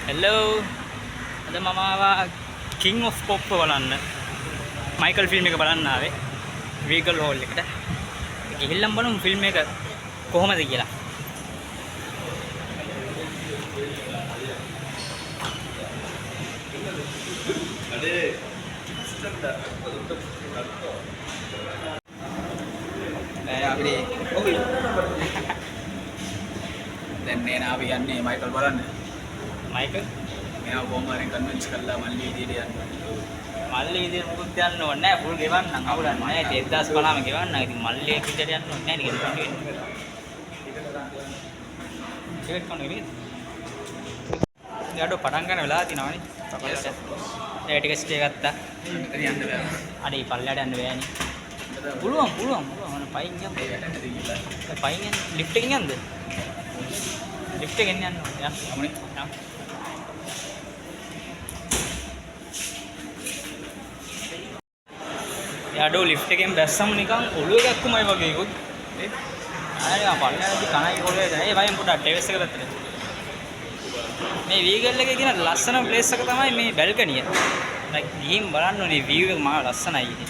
Hello අද මම ආවා කිං ඔෆ් පොප් බලන්න මයිකල් ෆිල්ම් එක බලන්න ආවේ වීගල් හෝල් එකට ගිහිල්ලම් බලමු ෆිල්ම් එක කොහොමද කියලා දැන් නේ අපි යන්නේ මයිකල් බලන්න. මයිකල් මෙයා කොහොමද කන්වින්ස් කරලා මල්ලි විදියට යන්න. මල්ලි විදියට මොකුත් යන්න ඕනේ නැහැ ෆුල් ගෙවන්නම් අවුලක් නැහැ 1050ම ගෙවන්නම් ඉතින් මල්ලි විදියට යන්න ඕනේ නැහැ ටිකට් කන්න වෙන්නේ යාඩෝ පටන් ගන්න වෙලා තිනවනේ ඒ ටික ස්ටේ ගත්තා මෙතන යන්න බෑ. අනේ පල්ලයට යන්න බෑනේ පුළුවන් මොන පයින් යන්න පයින් යන්න ලිෆ්ට් එකෙන් යන්නද ලිෆ්ට් එකෙන් යන්න ඕනේ යන්න යාඩෝ ලිෆ්ට් එකෙන් බැස්සම නිකන් ඔළුව ගැක්කුමයි වගේ ඉකුත් ආයෙ පල්ලයන්දී කණයි පොළවේ දැන් ඒ වයින් පොඩක් ටෙරස් එක පැත්තට මේ වීගල් එකේ තියෙන ලස්සන ප්ලේස් එක තමයි මේ බැල්කනිය like ගිහින් බලන්න ඕනේ view එක මහා ලස්සනයි ඉතින්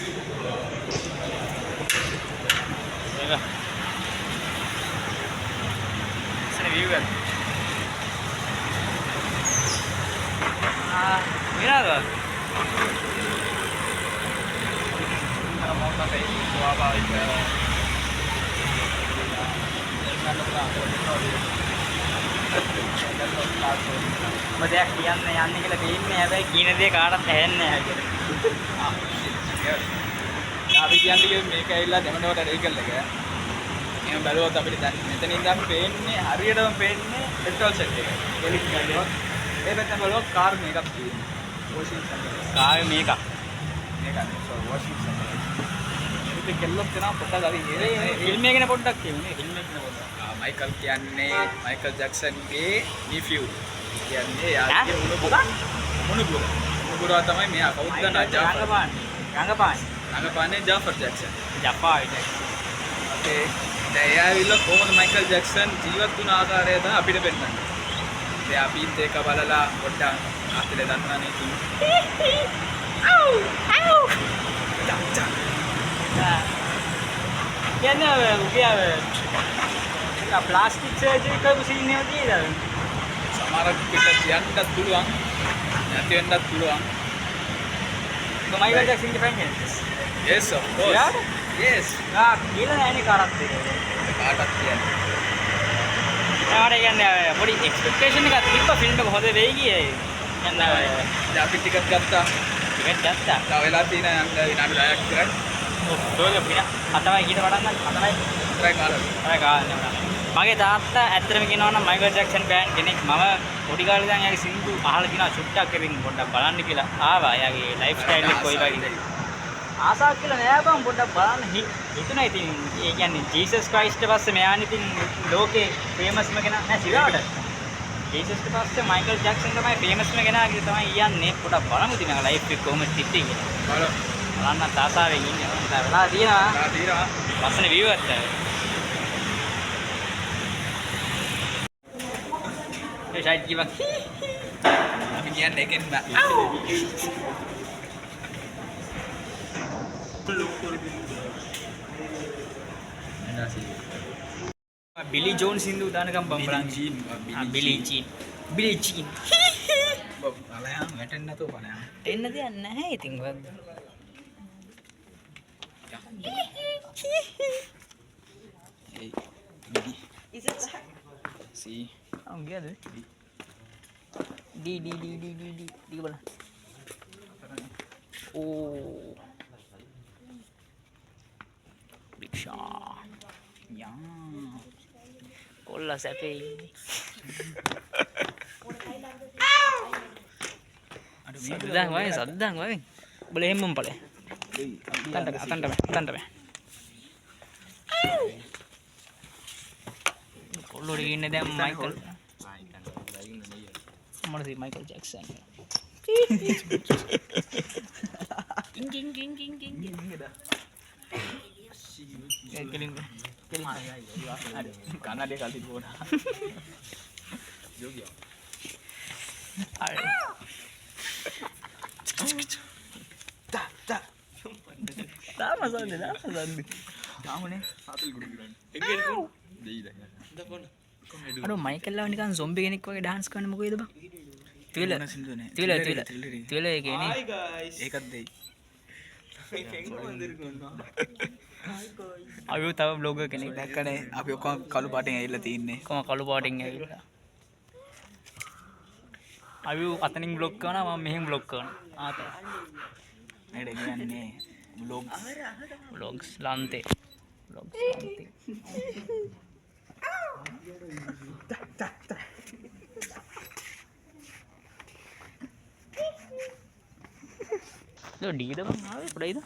ඒක ලස්සන view එක විනාද මොකක්ද ඒ ස්වාභාවික මම දෙයක් කියන්නේ කියලා දෙන්නේ හැබැයි කියන දේ කාටවත් ඇහෙන්නේ නැහැ කියලා. අපි කියන්නේ මේක ඇවිල්ලා දෙමඩවට රේකල් එක. එහෙනම් බැලුවොත් අපිට දැන් මෙතන ඉඳන් පේන්නේ හරියටම පේන්නේ පෙට්‍රල් සෙට් එක. එලික් ගන්නවා. ඒ පැත්තෙන් බලුවොත් කාර් මේකක් තියෙනවා. Washing centre. කාර් මේක. මේකනේ වොෂින් සෙන්ටර්. ඉතින් කෙල්ලොත් දෙනා පොඩ්ඩක් අපි ෆිල්ම් එකනේ පොඩ්ඩක් කියමු ෆිල්ම් එකනේ පොඩ්ඩක්. මයිකල් කියන්නේ මයිකල් ජැක්සන්ගේ නිෆියු. කියන්නේ යාගේ මුණුබුරා තමයි මෙයා කවුද දන්නා ජාෆර්. රංගපාන්නේ ජාෆර් ජැක්සන්. ඕකේ. දැන් එයා ඇවිල්ලා කොහොමද මයිකල් ජැක්සන් ජීවත් වුණ ආකාරය තමයි අපිට පෙන්නන්නේ. ඉතින් අපිත් ඒක බලලා පොඩ්ඩක් ආතලේ දන්නානේ ඉතින්. කියන්නේ උගේ ප්ලාස්ටික් සර්ජරි කරපු සීන් එක තියෙනවා. සමහරක් පිට යන්නත් පුළුවන්. නැති වෙන්නත් පුළුවන්. Michael Jackson के फैन हैं? Yes, of course. Yeah? Yes. කියලා නෑනේ කාටත් ඒක. කාටත් කියන්නේ. ඒකට කියන්නේ පොඩි එක්ස්පෙක්ටේෂන් එකක් තිබ්බ ෆිල්ම් එක හොඳ වෙයි කියේ. යන්න දැන් අපි ටිකට් ගත්තා. ටිකට් ගත්තා. තව වෙලා තියෙන යන්න විනාඩි 10ක් විතරයි. ඔව් ඒක පිට අතවයි කීයට වඩා නම් අතවයි. විතරයි කාලේ. අර ගාන්නේ වඩා. මගේ තාත්තා ඇත්තටම කියනවා නම් මයිකල් ජැක්සන් ෆෑන් කෙනෙක්. මම පොඩි කාලේ ඉඳන් එයාගේ සින්දු අහලා දිනවා චුට්ටක් ඉතින් පොඩ්ඩක් බලන්න කියලා ආවා. එයාගේ ලයිෆ් ස්ටයිල් එක කොයි වගේද? ආසාවක් කියලා නෑ බං පොඩ්ඩක් බලන්න හිතුණා ඉතින් ඒ කියන්නේ ජීසස් ක්‍රයිස්ට් පස්සේ මෙයානේ ඉතින් ලෝකේ ෆේමස්ම කෙනා නෑ සිරාට ජීසස්ට පස්සේ මයිකල් ජැක්සන් තමයි ෆේමස්ම කෙනා කියලා තමයි කියන්නේ පොඩ්ඩක් බලමු ඉතින් මගේ ලයිෆ් එක කොහොමද තිත්තේ කියලා බලන්න තාසාවෙන් ඉන්නේ මම වෙලා තියෙනවා ලස්සන view එකක් ඒ සයිඩ් කිව්වා අපි කියන්නේ එකෙන්ම Billy Jones සින්දු දානකම් බම් බලන්න Billy Jean බලයන් වැටෙන්නේ නැතුව බලයන් එන්න දෙයක් නැහැ ඉතින් වද see oh gila di bola oh riksha ya kolla sape saddang wai boleh hemmum pale tanda be කොල්ලෝ ඉන්නේ දැන් මයිකල් මොනද මයිකල් ජැක්සන් කිං කෙලින් Karena dia kali dua. Jogi. තාමනේ සාතල් ගුඩුගුඩන් අර මයිකල්ලා නිකන් සොම්බි කෙනෙක් වගේ ඩාන්ස් කරන්න මොකේද බං? තිල සින්දුවනේ තිල ඒකනේ. ඒකත් දෙයි අයු තව බ්ලොගර් කෙනෙක් දැක්කනේ අපි ඔක්කොම කළු පාටෙන් ඇවිල්ලා තින්නේ කොහම කළු පාටින් ඇවිල්ලා. අයු අතනින් බ්ලොග් කරනවා මම මෙහෙන් බ්ලොග් කරනවා. නේද කියන්නේ vlogs lante. Lo D ද බං ආවේ පොඩයිද?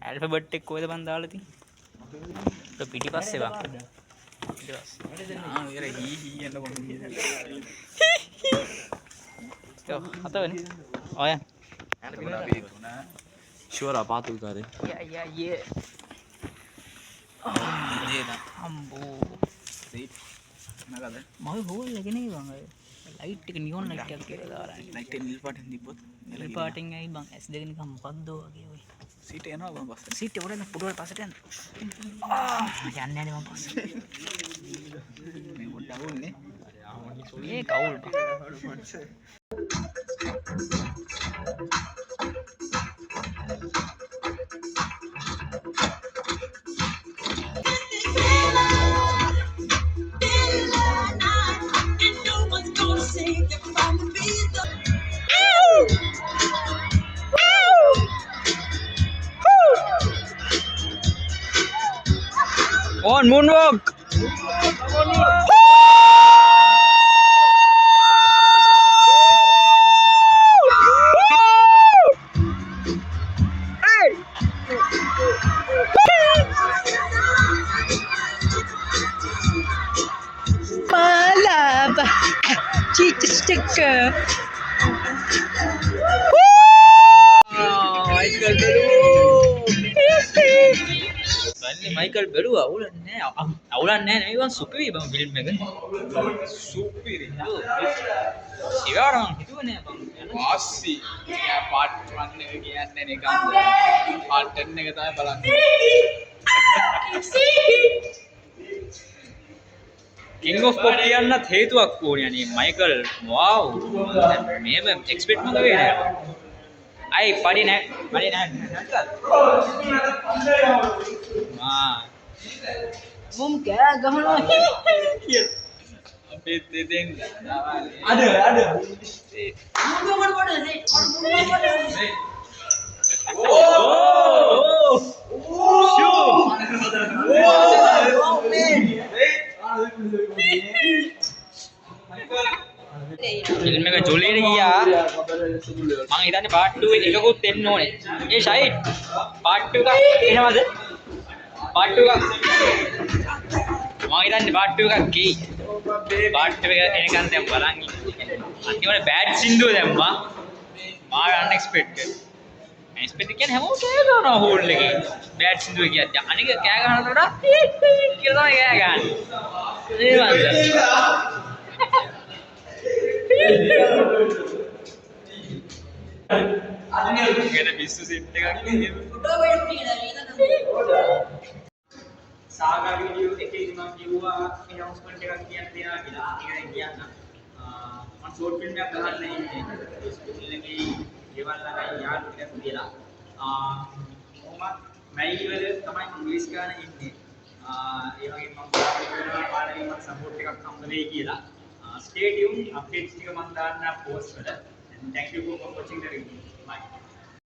ඇල්ෆබෙට් එක කොහෙද බං දාලා තියෙන්නේ? lo පිටිපස්සේ බං. පිටිපස්සේ. ඒර හී යන්න කොහොමද? yo හතවෙනි. ඔයන්. Sure පාතුල් කාරේ. Yeah. අම්බෝ. නගද? මම හොල් එක නේ බං අය. ලයිට් එක නියොන් ලයිට් එකක් කියලා දාලා. ලයිට් එක නිල් පාටින් තිබ්බොත් නිල් පාටින් ඇයි බං S2 නිකන් මොකද්ද වගේ ඔය. සීට එනවා බං පස්සේ. සීට් එක උඩින් පුඩුවට පස්සට යන්න. යන්නේ නැහැ මං පස්සේ. මේ පොඩ්ඩක් අවුල්නේ. මේ කවුල් බං. On moonwalk. Palaba, cheetah sticker. Michael බැලුවා අවුලන්නේ නෙමෙයි වන් සුපිරි බං ෆිල්ම් එක. සුපිරි. ඉවරනම් හිතුවනේ බං. වාසි. යා පාර්ට් 1 එක කියන්නේ නිකන් පාර්ට් 10 එක තමයි බලන්නේ. King of Pop කියන්නත් හේතුවක් ඕනේ අනේ මයිකල් wow මේව එක්ස්පෙක්ට් මම කරේ නෑ. අයි පඩි නෑ. මුම් කෑ ගහනවා කියලා. අපේ දෙදෙන් අද ෆිල්ම් එක ජොලියට ගියා. මං හිතන්නේ පාර්ට් 2 එකකුත් එන්න ඕනේ. ඒ ෂයිට් පාර්ට් 2 එකක් එනවද? පාර්ට් 2 එකක් මං හිතන්නේ පාර්ට් 2 එකක් ගියි. පාර්ට් 2 එක එනකන් දැන් බලන් ඉන්නේ. අන්තිමට බෑඩ් සින්දුව දැම්මා. මාව අන්එක්ස්පෙක්ටඩ්. එක්ස්පෙක්ට් කියන්නේ හැමෝම කෑ ගන්නවා හෝල් එකේ. බෑඩ් සින්දුව කියද්දි අනික කෑ ගන්නකොට වඩා කියලා තමයි කෑ ගන්නේ. ඒ වන්ද. ගැන පිස්සු සෙට් එකක් නේ. සාගා වීඩියෝ එකේදී මම කිව්වා announcement එකක් කියන්න දෙනවා කියලා. ඒක දැන් කියන්න. මම ෂෝට් ෆිල්ම් එකක් ගහන්න ඉන්නේ. ස්කූල් එකේ ගෙවල් ළඟයි යාළු ටිකක් කියලා. කොහොමත් මැයි වල තමයි ඉංග්‍රීසි ගන්න ඉන්නේ. ඒ වගේ මම කරනවා පාඩමේ මට සපෝට් එකක් හම්බ වෙයි කියලා. Stay tuned, updates ටික මම දාන්න post වල. And thank you for watching the video. Bye.